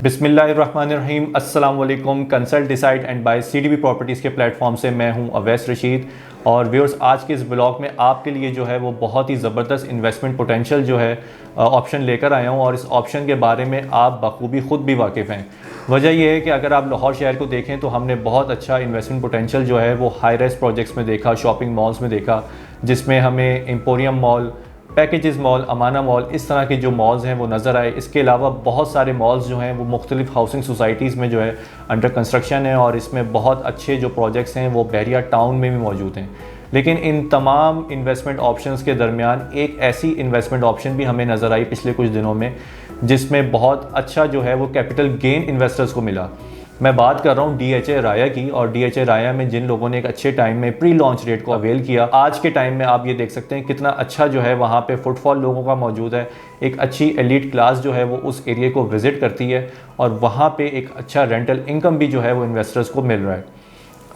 बिस्मिल्लाहिर्रहमानिर्रहीम, अस्सलाम वालेकुम। Consult decide and buy CDB properties के प्लेटफॉर्म से मैं हूं अवैस रशीद। और व्यूअर्स, आज के इस ब्लॉग में आपके लिए जो है वो बहुत ही ज़बरदस्त इन्वेस्टमेंट पोटेंशियल जो है ऑप्शन लेकर आया हूं। और इस ऑप्शन के बारे में आप बखूबी ख़ुद भी वाकिफ़ हैं। वजह यह है कि अगर आप लाहौर शहर को देखें तो हमने बहुत अच्छा इन्वेस्टमेंट पोटेंशियल जो है वो हाई राइज प्रोजेक्ट्स में देखा, शॉपिंग मॉल्स में देखा, जिसमें हमें emporium mall, packages mall, Amanah mall, इस तरह के जो मॉल्स हैं वो नज़र आए। इसके अलावा बहुत सारे मॉल्स जो हैं वो मुख्तलिफ हाउसिंग सोसाइटीज़ में जो है अंडर कंस्ट्रक्शन है और इसमें बहुत अच्छे जो प्रोजेक्ट्स हैं वो बहरिया टाउन में भी मौजूद हैं। लेकिन इन तमाम इन्वेस्टमेंट ऑप्शंस के दरमियान एक ऐसी इन्वेस्टमेंट ऑप्शन भी हमें नज़र आई पिछले कुछ दिनों में, जिसमें बहुत अच्छा जो है वो कैपिटल गेन इन्वेस्टर्स को मिला। मैं बात कर रहा हूँ DHA राया की। और DHA राया में जिन लोगों ने एक अच्छे टाइम में प्री लॉन्च रेट को अवेल किया, आज के टाइम में आप ये देख सकते हैं कितना अच्छा जो है वहाँ पे फुटफॉल लोगों का मौजूद है। एक अच्छी एलीट क्लास जो है वो उस एरिया को विज़िट करती है और वहाँ पे एक अच्छा रेंटल इनकम भी जो है वो इन्वेस्टर्स को मिल रहा है।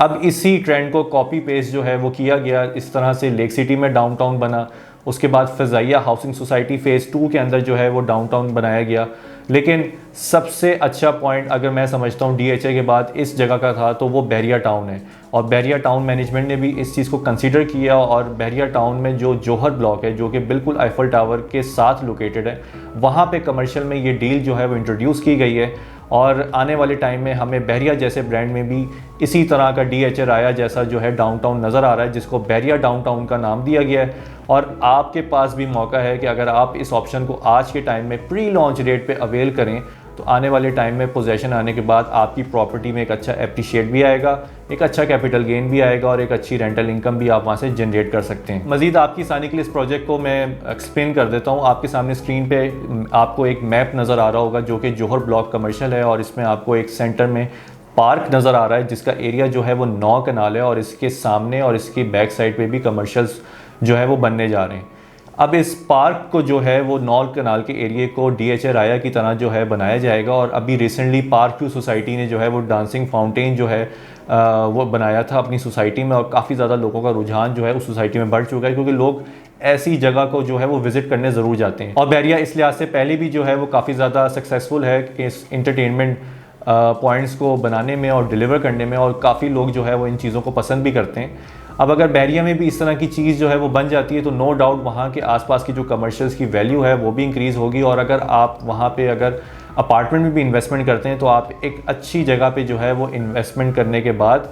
अब इसी ट्रेंड को कॉपी पेस्ट जो है वो किया गया। इस तरह से लेक सिटी में डाउनटाउन बना, उसके बाद फ़ज़ाइया हाउसिंग सोसाइटी फ़ेज़ 2 के अंदर जो है वो डाउनटाउन बनाया गया। लेकिन सबसे अच्छा पॉइंट अगर मैं समझता हूँ DHA के बाद इस जगह का था तो वो बहरिया टाउन है। और बहरिया टाउन मैनेजमेंट ने भी इस चीज़ को कंसीडर किया और बहरिया टाउन में जो जौहर ब्लॉक है, जो कि बिल्कुल आईफल टावर के साथ लोकेटेड है, वहाँ पे कमर्शियल में ये डील जो है वो इंट्रोड्यूस की गई है। और आने वाले टाइम में हमें बहरिया जैसे ब्रांड में भी इसी तरह का DHA राया जैसा जो है डाउनटाउन नज़र आ रहा है, जिसको बहरिया डाउनटाउन का नाम दिया गया है। और आपके पास भी मौका है कि अगर आप इस ऑप्शन को आज के टाइम में प्री लॉन्च रेट पे अवेल करें तो आने वाले टाइम में पोजेशन आने के बाद आपकी प्रॉपर्टी में एक अच्छा एप्रिशिएट भी आएगा, एक अच्छा कैपिटल गेन भी आएगा और एक अच्छी रेंटल इनकम भी आप वहाँ से जनरेट कर सकते हैं। मज़ीद आपकी आसानी के लिए इस प्रोजेक्ट को मैं एक्सप्लेन कर देता हूँ। आपके सामने स्क्रीन पे आपको एक मैप नज़र आ रहा होगा जो कि जौहर ब्लॉक कमर्शियल है और इसमें आपको एक सेंटर में पार्क नज़र आ रहा है जिसका एरिया जो है वो 9 कनाल है और इसके सामने और इसकी बैक साइड पे भी कमर्शियल्स जो है वो बनने जा रहे हैं। अब इस पार्क को जो है वो 9 कनाल के एरिए को DHA राया की तरह जो है बनाया जाएगा। और अभी रिसेंटली पार्क व्यू सोसाइटी ने जो है वो डांसिंग फाउंटेन जो है वो बनाया था अपनी सोसाइटी में और काफ़ी ज़्यादा लोगों का रुझान जो है उस सोसाइटी में बढ़ चुका है, क्योंकि लोग ऐसी जगह को जो है वो विज़िट करने ज़रूर जाते हैं। और बहरिया इस लिहाज से पहले भी जो है वो काफ़ी ज़्यादा सक्सेसफुल है इस इंटरटेनमेंट पॉइंट्स को बनाने में और डिलीवर करने में, और काफ़ी लोग जो है वो इन चीज़ों को पसंद भी करते हैं। अब अगर बहरिया में भी इस तरह की चीज़ जो है वो बन जाती है तो नो डाउट वहाँ के आसपास की जो कमर्शियल्स की वैल्यू है वो भी इंक्रीज़ होगी। और अगर आप वहाँ पे अगर अपार्टमेंट में भी इन्वेस्टमेंट करते हैं तो आप एक अच्छी जगह पे जो है वो इन्वेस्टमेंट करने के बाद,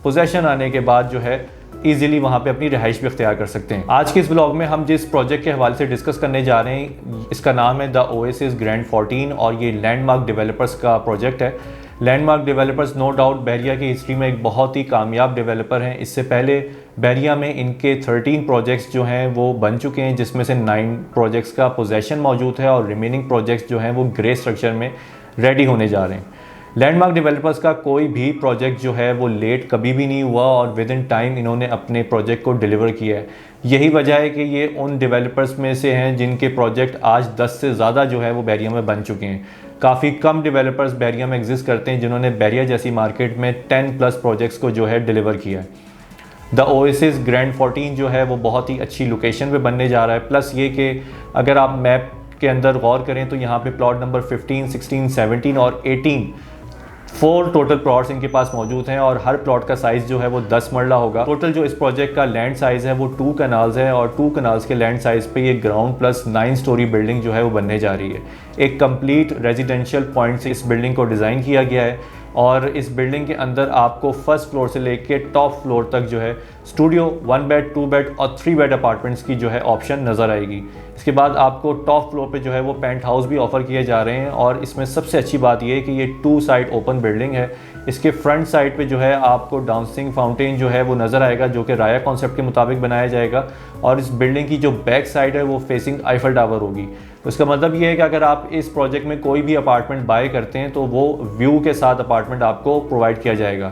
पोजेशन आने के बाद जो है ईज़िली वहाँ पे अपनी रिहाइश भी अख्तियार कर सकते हैं। आज के इस ब्लॉग में हम जिस प्रोजेक्ट के हवाले से डिस्कस करने जा रहे हैं, इसका नाम है द ओएसिस ग्रैंड 14 और ये लैंडमार्क डेवलपर्स का प्रोजेक्ट है। लैंडमार्क डेवलपर्स नो डाउट बहरिया की हिस्ट्री में एक बहुत ही कामयाब डेवलपर हैं। इससे पहले बहरिया में इनके 13 प्रोजेक्ट्स जो हैं वो बन चुके हैं, जिसमें से 9 प्रोजेक्ट्स का पोजेशन मौजूद है और रिमेनिंग प्रोजेक्ट्स जो हैं वो ग्रे स्ट्रक्चर में रेडी होने जा रहे हैं। लैंडमार्क डेवलपर्स का कोई भी प्रोजेक्ट जो है वो लेट कभी भी नहीं हुआ और विद इन टाइम इन्होंने अपने प्रोजेक्ट को डिलीवर किया है। यही वजह है कि ये उन डेवलपर्स में से हैं जिनके प्रोजेक्ट आज 10 से ज़्यादा जो है वो बहरिया में बन चुके हैं। काफ़ी कम डेवलपर्स बहरिया में एग्जिस्ट करते हैं जिन्होंने बहरिया जैसी मार्केट में 10+ प्रोजेक्ट्स को जो है डिलीवर किया है। द ओएसिस ग्रैंड 14 जो है वो बहुत ही अच्छी लोकेशन पे बनने जा रहा है। प्लस ये कि अगर आप मैप के अंदर गौर करें तो यहाँ पे प्लॉट नंबर 15, 16, 17 और 18 4 टोटल प्लॉट्स इनके पास मौजूद हैं और हर प्लॉट का साइज़ जो है वो 10 मरला होगा। टोटल जो इस प्रोजेक्ट का लैंड साइज़ है वो 2 कनाल्स है और 2 कनाल्स के लैंड साइज़ पे ये ग्राउंड प्लस 9 स्टोरी बिल्डिंग जो है वो बनने जा रही है। एक कंप्लीट रेजिडेंशियल पॉइंट से इस बिल्डिंग को डिज़ाइन किया गया है और इस बिल्डिंग के अंदर आपको फर्स्ट फ्लोर से लेके टॉप फ्लोर तक जो है स्टूडियो, 1 बेड, 2 बेड और 3 बेड अपार्टमेंट्स की जो है ऑप्शन नज़र आएगी। इसके बाद आपको टॉप फ्लोर पे जो है वो पेंट हाउस भी ऑफ़र किए जा रहे हैं और इसमें सबसे अच्छी बात ये है कि ये 2 साइड ओपन बिल्डिंग है। इसके फ्रंट साइड पे जो है आपको डांसिंग फाउंटेन जो है वो नज़र आएगा, जो कि राया कॉन्सेप्ट के मुताबिक बनाया जाएगा। और इस बिल्डिंग की जो बैक साइड है वो फेसिंग आईफल टावर होगी। तो इसका मतलब ये है कि अगर आप इस प्रोजेक्ट में कोई भी अपार्टमेंट बाय करते हैं तो वो व्यू के साथ अपार्टमेंट आपको प्रोवाइड किया जाएगा।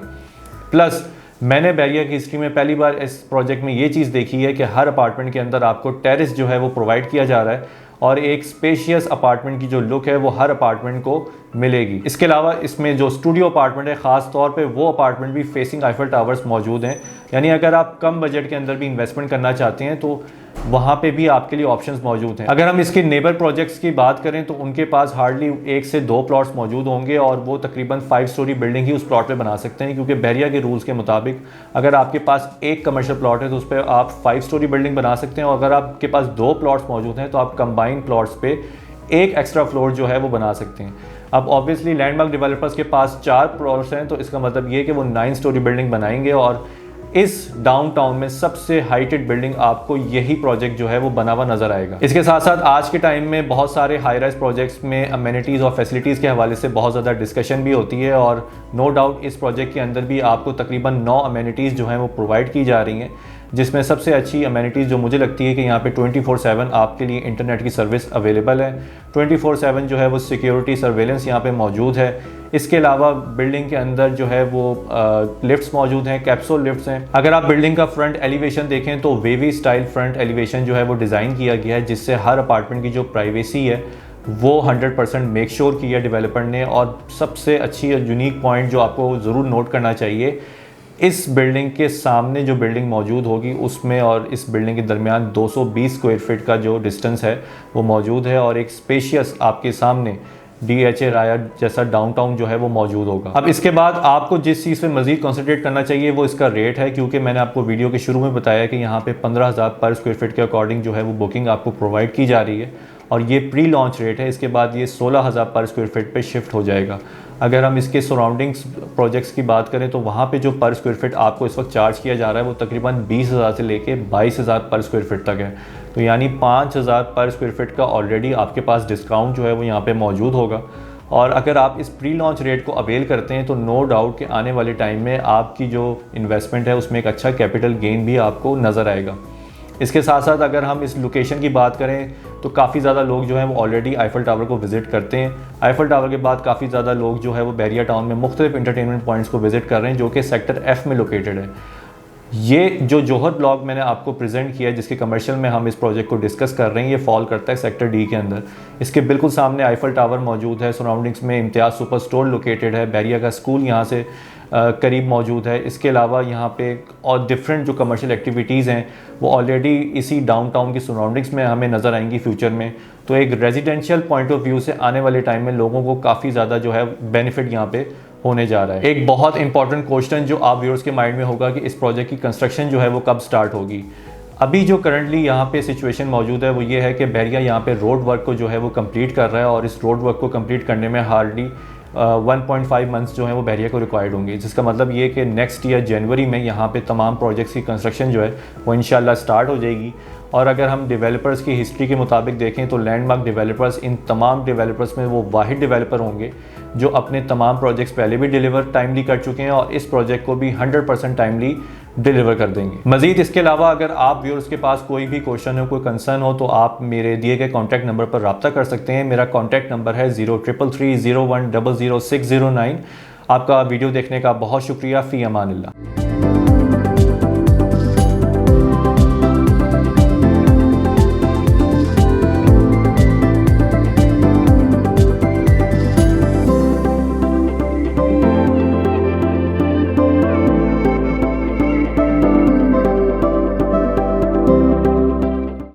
प्लस मैंने बहरिया की हिस्ट्री में पहली बार इस प्रोजेक्ट में ये चीज़ देखी है कि हर अपार्टमेंट के अंदर आपको टेरेस जो है वो प्रोवाइड किया जा रहा है और एक स्पेशियस अपार्टमेंट की जो लुक है वो हर अपार्टमेंट को मिलेगी। इसके अलावा इसमें जो स्टूडियो अपार्टमेंट है, ख़ास तौर पे वो अपार्टमेंट भी फेसिंग आईफल टावर्स मौजूद हैं। यानी अगर आप कम बजट के अंदर भी इन्वेस्टमेंट करना चाहते हैं तो वहाँ पे भी आपके लिए ऑप्शंस मौजूद हैं। अगर हम इसके नेबर प्रोजेक्ट्स की बात करें तो उनके पास हार्डली 1 से 2 प्लॉट्स मौजूद होंगे और वो तकरीबन 5 स्टोरी बिल्डिंग ही उस प्लॉट पे बना सकते हैं, क्योंकि बहरिया के रूल्स के मुताबिक अगर आपके पास एक कमर्शियल प्लॉट है तो उस पर आप 5 स्टोरी बिल्डिंग बना सकते हैं, और अगर आपके पास 2 प्लॉट्स मौजूद हैं तो आप कंबाइंड प्लॉट्स पे एक एक्स्ट्रा फ्लोर जो है वो बना सकते हैं। अब ऑब्वियसली लैंडमार्क डेवलपर्स के पास 4 फ्लोर्स हैं, तो इसका मतलब ये कि वो 9 स्टोरी बिल्डिंग बनाएंगे, और इस डाउनटाउन में सबसे हाइटेड बिल्डिंग आपको यही प्रोजेक्ट जो है वो बना हुआ नजर आएगा। इसके साथ साथ आज के टाइम में बहुत सारे हाई राइज प्रोजेक्ट्स में अमेनिटीज़ और फैसिलिटीज़ के हवाले से बहुत ज़्यादा डिस्कशन भी होती है, और नो डाउट इस प्रोजेक्ट के अंदर भी आपको तकरीबन 9 अमेनिटीज़ जो हैं वो प्रोवाइड की जा रही हैं, जिसमें सबसे अच्छी अमेनिटीज़ जो मुझे लगती है कि यहाँ पे 24/7 आपके लिए इंटरनेट की सर्विस अवेलेबल है। 24/7 जो है वो सिक्योरिटी सर्वेलेंस यहाँ पे मौजूद है। इसके अलावा बिल्डिंग के अंदर जो है वो लिफ्ट्स मौजूद हैं, कैप्सूल लिफ्ट्स हैं। अगर आप बिल्डिंग का फ्रंट एलिवेशन देखें तो वेवी स्टाइल फ्रंट एलिवेशन जो है वो डिज़ाइन किया गया है, जिससे हर अपार्टमेंट की जो प्राइवेसी है वो 100% मेक श्योर की है डेवलपर ने। और सबसे अच्छी और यूनिक पॉइंट जो आपको ज़रूर नोट करना चाहिए, इस बिल्डिंग के सामने जो बिल्डिंग मौजूद होगी उसमें और इस बिल्डिंग के दरमियान 220 स्क्वायर फीट का जो डिस्टेंस है वो मौजूद है, और एक स्पेशियस आपके सामने DHA राया जैसा डाउनटाउन जो है वो मौजूद होगा। अब इसके बाद आपको जिस चीज़ पे मज़ीद कॉन्सेंट्रेट करना चाहिए वो इसका रेट है, क्योंकि मैंने आपको वीडियो के शुरू में बताया कि यहाँ पे 15,000 पर स्क्वायर फीट के अकॉर्डिंग जो है वो बुकिंग आपको प्रोवाइड की जा रही है, और ये प्री लॉन्च रेट है। इसके बाद ये 16,000 पर स्क्वायर फीट पे शिफ्ट हो जाएगा। अगर हम इसके सराउंडिंग्स प्रोजेक्ट्स की बात करें तो वहाँ पे जो पर स्क्वायर फीट आपको इस वक्त चार्ज किया जा रहा है वो तकरीबन 20,000 से लेके 22,000 पर स्क्वायर फीट तक है। तो यानी 5,000 पर स्क्वायर फीट का ऑलरेडी आपके पास डिस्काउंट जो है वो यहाँ पे मौजूद होगा। और अगर आप इस प्री लॉन्च रेट को अवेल करते हैं तो नो डाउट कि आने वाले टाइम में आपकी जो इन्वेस्टमेंट है उसमें एक अच्छा कैपिटल गेन भी आपको नज़र आएगा। इसके साथ साथ अगर हम इस लोकेशन की बात करें तो काफ़ी ज़्यादा लोग जो हैं वो ऑलरेडी आईफल टावर को विज़िट करते हैं। आईफल टावर के बाद काफ़ी ज़्यादा लोग जो है वो बहरिया टाउन में मुख्तलिफ इंटरटेनमेंट पॉइंट्स को विज़िट कर रहे हैं, जो कि सेक्टर F में लोकेटेड है। ये जो जोहर ब्लॉक मैंने आपको प्रेजेंट किया है, जिसके कमर्शियल में हम इस प्रोजेक्ट को डिस्कस कर रहे हैं, ये फॉल करता है सेक्टर D के अंदर। इसके बिल्कुल सामने आईफल टावर मौजूद है, सराउंडिंग्स में इम्तियाज़ सुपर स्टोर लोकेटेड है, बहरिया का स्कूल यहाँ से करीब मौजूद है। इसके अलावा यहाँ पे और डिफरेंट जो कमर्शियल एक्टिविटीज़ हैं वो ऑलरेडी इसी डाउनटाउन की सराउंडिंग्स में हमें नज़र आएंगी फ्यूचर में। तो एक रेजिडेंशियल पॉइंट ऑफ व्यू से आने वाले टाइम में लोगों को काफ़ी ज़्यादा जो है बेनिफिट यहाँ पे होने जा रहा है। एक बहुत इंपॉर्टेंट क्वेश्चन जो आप व्यूअर्स के माइंड में होगा कि इस प्रोजेक्ट की कंस्ट्रक्शन जो है वो कब स्टार्ट होगी। अभी जो करंटली यहाँ पे सिचुएशन मौजूद है वो ये है कि बहरिया यहाँ पे रोड वर्क को जो है वो कंप्लीट कर रहा है, और इस रोड वर्क को कंप्लीट करने में हार्डली 1.5 मंथ्स जो है वो बहरिया को रिक्वायर्ड होंगे, जिसका मतलब ये कि नेक्स्ट ईयर जनवरी में यहाँ पे तमाम प्रोजेक्ट्स की कंस्ट्रक्शन जो है वो इंशाल्लाह स्टार्ट हो जाएगी। और अगर हम डेवलपर्स की हिस्ट्री के मुताबिक देखें तो लैंडमार्क डेवलपर्स इन तमाम डेवलपर्स में वो वाहिद डेवलपर होंगे जो अपने तमाम प्रोजेक्ट्स पहले भी डिलीवर टाइमली कर चुके हैं, और इस प्रोजेक्ट को भी 100% टाइमली डिलीवर कर देंगे। मजीद इसके अलावा अगर आप व्यूअर्स के पास कोई भी क्वेश्चन हो, कोई कंसर्न हो, तो आप मेरे दिए गए कॉन्टैक्ट नंबर पर रब्ता कर सकते हैं। मेरा कॉन्टैक्ट नंबर है 033301000609। आपका वीडियो देखने का बहुत शुक्रिया। फ़ी अमानिल्लाह।